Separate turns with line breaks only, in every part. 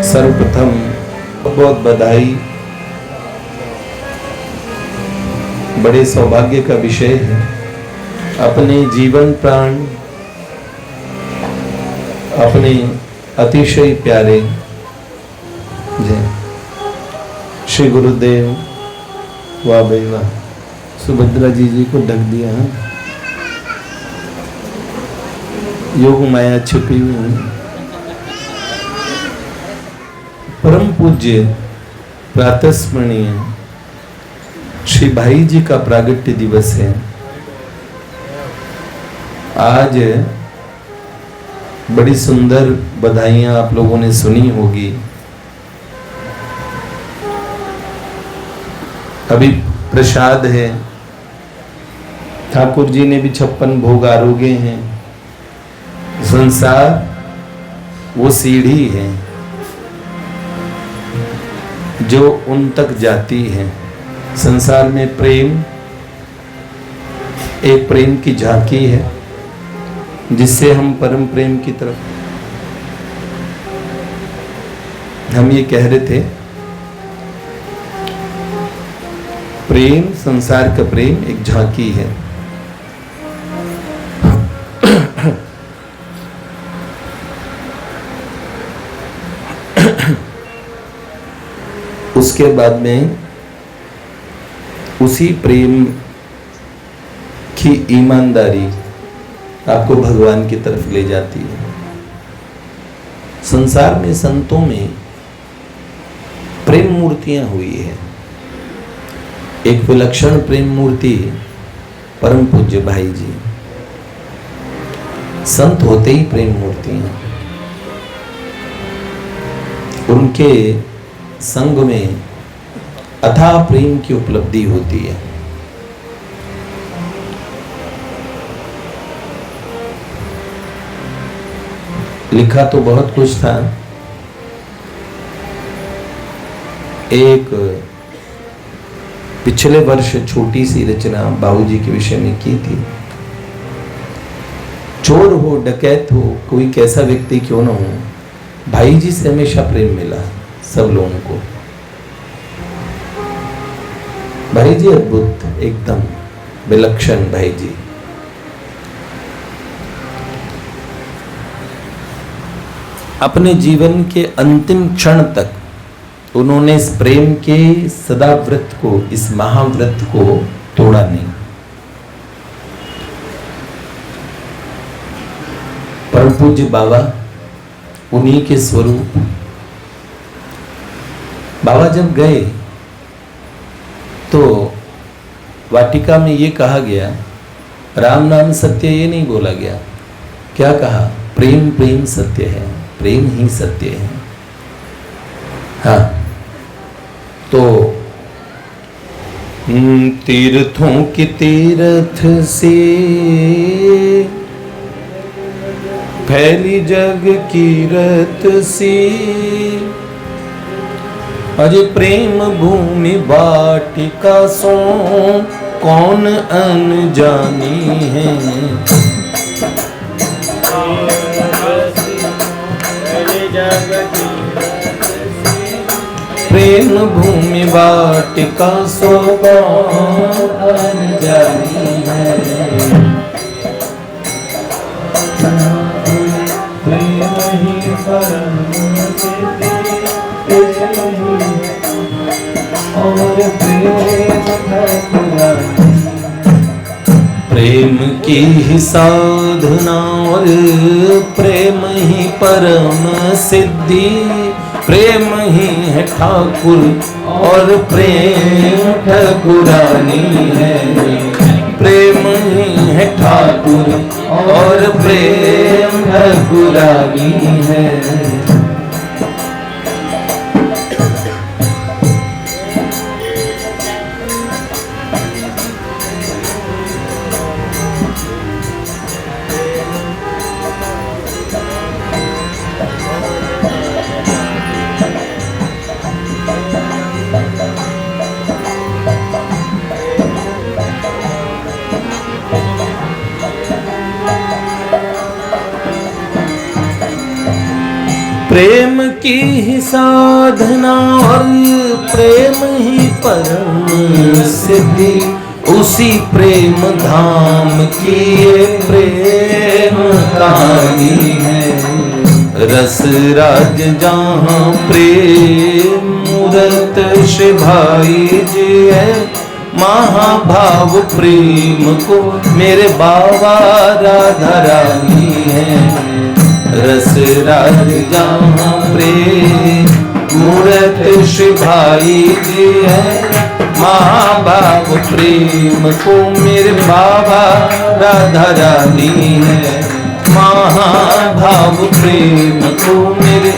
सर्वप्रथम बहुत बधाई। बड़े सौभाग्य का विषय है। अपने जीवन प्राण, अपने अतिशय प्यारे श्री गुरुदेव, वाह भाई वाह, सुभद्रा जी को ढक दिया है। योग माया छुपी हुई है। परम पूज्य प्रातस्मरणीय श्री भाई जी का प्रागट्य दिवस है। आज बड़ी सुंदर बधाइयां आप लोगों ने सुनी होगी। अभी प्रसाद है, ठाकुर जी ने भी 56 भोग आरोगे हैं। संसार वो सीढ़ी है जो उन तक जाती है। संसार में प्रेम एक प्रेम की झांकी है जिससे हम परम प्रेम की तरफ, हम ये कह रहे थे, प्रेम, संसार का प्रेम एक झांकी है। उसके बाद में उसी प्रेम की ईमानदारी आपको भगवान की तरफ ले जाती है। संसार में संतों में प्रेम मूर्तियां हुई है। एक विलक्षण प्रेम मूर्ति परम पूज्य भाई जी, संत होते ही प्रेम मूर्ति हैं। उनके संग में अथाह प्रेम की उपलब्धि होती है। लिखा तो बहुत कुछ था। एक पिछले वर्ष छोटी सी रचना बाबूजी के विषय में की थी। चोर हो, डकैत हो, कोई कैसा व्यक्ति क्यों ना हो, भाई जी से हमेशा प्रेम मिला सब लोगों को। भाई जी अद्भुत, एकदम विलक्षण भाई जी। अपने जीवन के अंतिम क्षण तक उन्होंने इस प्रेम के सदा व्रत को, इस महाव्रत को तोड़ा नहीं। परम पूज्य बाबा उन्हीं के स्वरूप। बाबा जब गए तो वाटिका में ये कहा गया, राम नाम सत्य, ये नहीं बोला गया। क्या कहा? प्रेम प्रेम सत्य है, प्रेम ही सत्य है। हाँ, तो तीर्थों के तीर्थ से फैली जग की रत सी, अज प्रेम भूमि वाटिका सो कौन अनजानी है। प्रेम भूमि वाटिका सो कौन अनजानी है। प्रेम ही परम और प्रेम की ही साधना और प्रेम ही परम सिद्धि। प्रेम ही है ठाकुर और प्रेम ठाकुरानी है। प्रेम ही है ठाकुर और प्रेम ठाकुरानी है। प्रेम की ही साधना और प्रेम ही परम सिद्धि, उसी प्रेम धाम की ये प्रेम कहानी है। रस राज जहाँ प्रेम मूरत भाई जी है, महाभाव प्रेम को मेरे बाबा राधा रानी है। रस राज जहाँ प्रेम मूरत भाई जी है, महाभाव प्रेम को मेरे बाबा राधा रानी है। महाभाव प्रेम को मेरे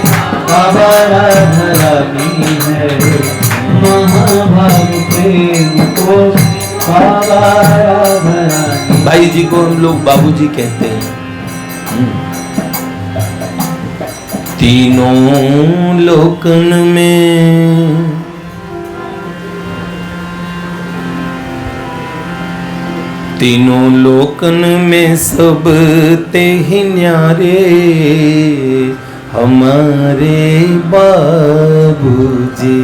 बाबा राधा रानी है। महाभाव प्रेम को बाबा राधा रानी। भाई जी को हम लोग बाबूजी कहते हैं। तीनों लोकन में तीनों लोकन में सब ते ही न्यारे हमारे बाबूजी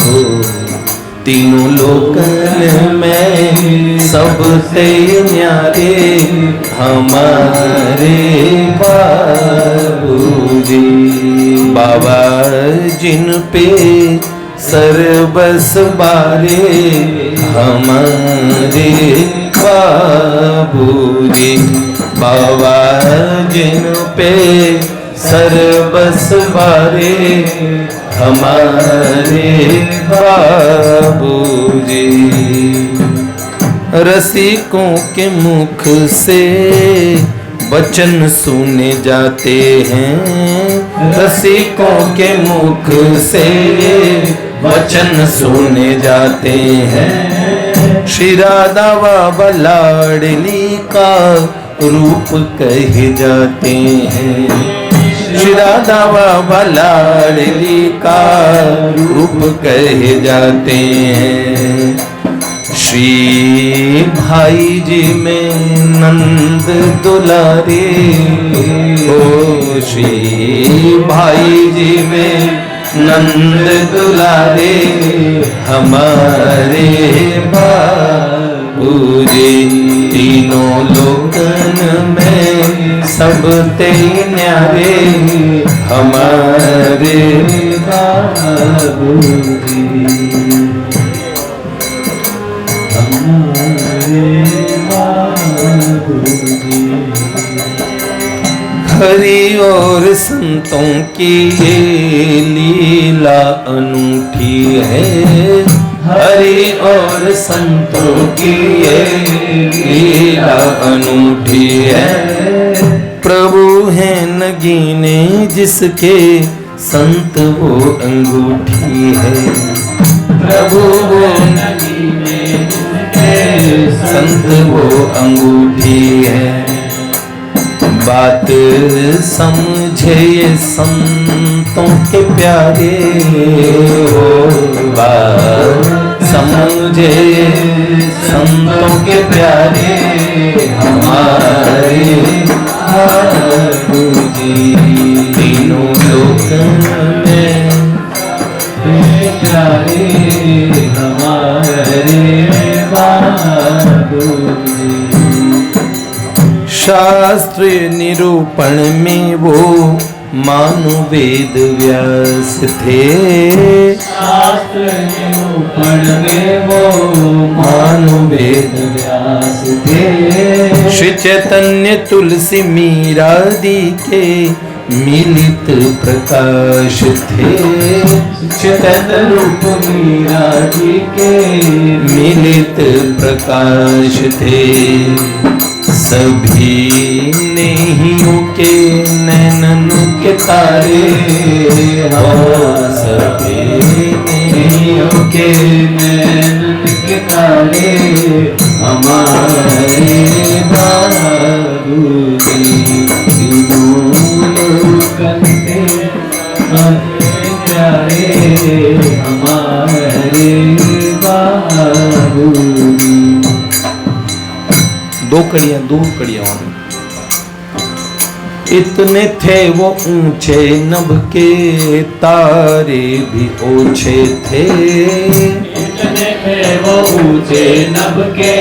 हो। तीनों लोकन में सब ते न्यारे हमारे बाबूजी। बाबा जिन पे सर्वस बारे हमारे बाबूजी। बाबा जिन पे सर्वस बारे हमारे बाबूजी। रसिकों के मुख से वचन सुने जाते हैं। रसिकों के मुख से वचन सुने जाते हैं। श्री राधा बाबा लाडली का रूप कहे जाते हैं। श्री राधा बाबा लाडली का रूप कहे जाते हैं। श्री भाई जी में नंद दुलारे हो। श्री भाई जी में नंद दुलारे हमारे बाबूजी। तीनों लोकन में सब ते न्यारे हमारे बाबूजी। हरि और संतों की ये लीला अनूठी है। हरि और संतों की ये लीला अनूठी है। प्रभु है नगीने जिसके संत वो अंगूठी है। प्रभु वो नगीने संत वो अंगूठी है। बात समझे ये संतों के प्यारे हो। बात समझे संतों के प्यारे हमारे बाबूजी। तीनों लोकन में प्यारे हमारे बाबूजी। शास्त्र निरूपण में वो मानो वेद व्यास थे। शास्त्र निरूपण में वो मानो वेद व्यास थे। श्री चैतन्य तुलसी मीरा दी के मिलित प्रकाश थे। चैतन्य रूप मीरा जी के मिलित प्रकाश थे। सभी नेहियों के नैनन के तारे हो। सभी नेहियों के नैनन के तारे हमारे बाबूजी। प्यारे हमारे बाबूजी। दो कड़ियां और इतने थे वो ऊंचे नभ के, तारे भी ओछे थे।
इतने थे वो ऊंचे नभ के,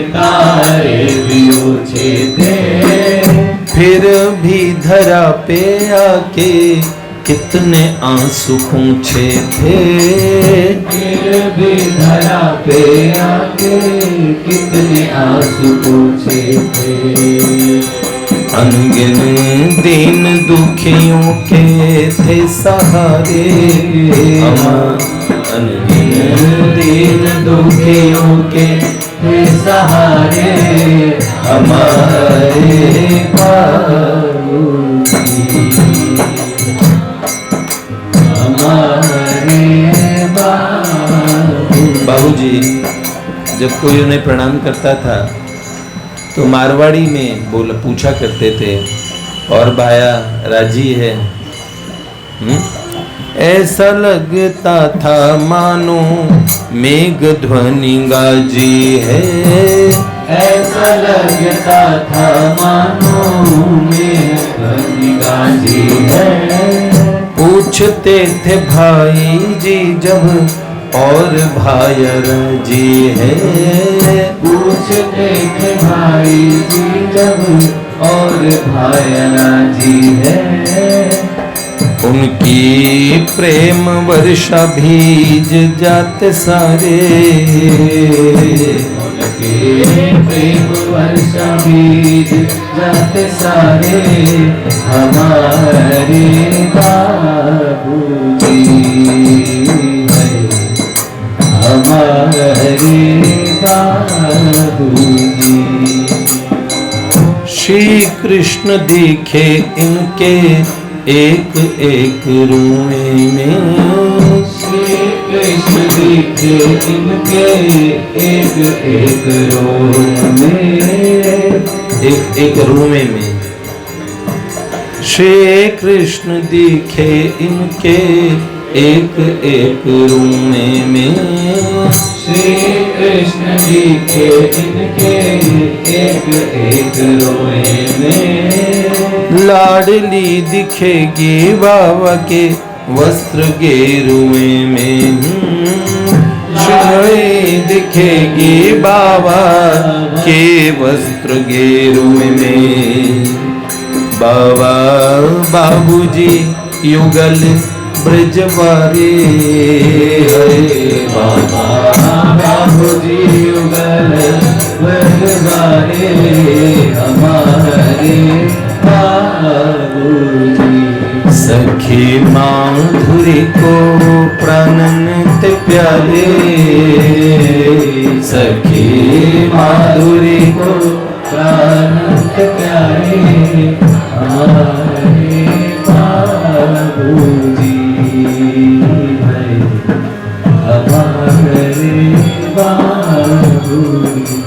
तारे भी ओछे थे।
फिर भी धरा पे आके कितने आंसू पूछे थे।
फिर भी धरा पे आके कितने आंसू पूछे थे।
अनगिन दीन दुखियों के थे सहारे, अनगिन दीन दुखियों के
थे सहारे
हमारे
बाबूजी, हमारे
बाबूजी। जब कोई उन्हें प्रणाम करता था तो मारवाड़ी में पूछा करते थे, और भाया राजी है? ऐसा लगता था मानो मेघ ध्वनि गाजी है।
ऐसा लगता था मानो मेघ ध्वनि गाजी है।
पूछते थे भाई जी जब, और भायर जी है।
पूछते थे भाई जी जब, और भायरा जी है।
उनकी प्रेम वर्षा भीज जाते सारे,
उनके प्रेम वर्षा भीज जाते सारे हमारे बाबूजी, हमारे बाबूजी।
श्री कृष्ण दिखे इनके एक एक रूए में।
श्री कृष्ण दिखे इनके एक एक रूप में,
एक एक रूए में। श्री कृष्ण दिखे इनके एक एक रूए में।
श्री कृष्ण दिखे इनके एक एक रोए में।
लाडली दिखेगी बाबा के वस्त्र गेरुए में। श्री दिखेगी बाबा के वस्त्र गेरुए में। बाबा बाबूजी युगल ब्रजवारे, हरे
बाबा बाबूजी युगल ब्रजवारे हमारे बाबूजी।
सखी माधुरी को प्राणन ते प्यारे, सखी माधुरी को
प्राणन ते प्यारे हमारे बाबूजी, हमारे बाबूजी।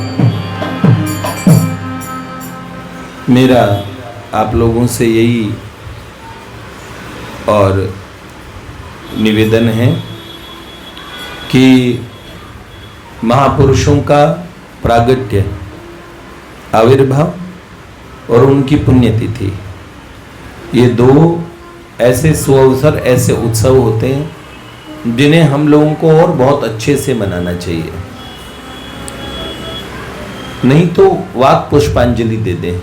मेरा आप लोगों से यही और निवेदन है कि महापुरुषों का प्रागट्य, आविर्भाव और उनकी पुण्यतिथि, ये दो ऐसे सुअवसर, ऐसे उत्सव होते हैं जिन्हें हम लोगों को और बहुत अच्छे से मनाना चाहिए। नहीं तो वाक पुष्पांजलि दे दें।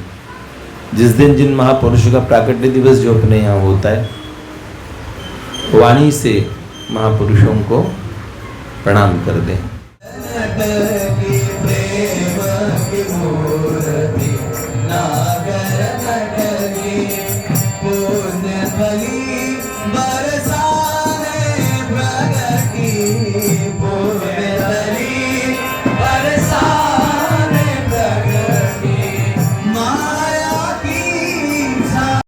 जिस दिन जिन महापुरुषों का प्राकट्य दिवस जो अपने यहाँ होता है, वाणी से महापुरुषों को प्रणाम कर दें।
नागर नटगी पूर्ण बलि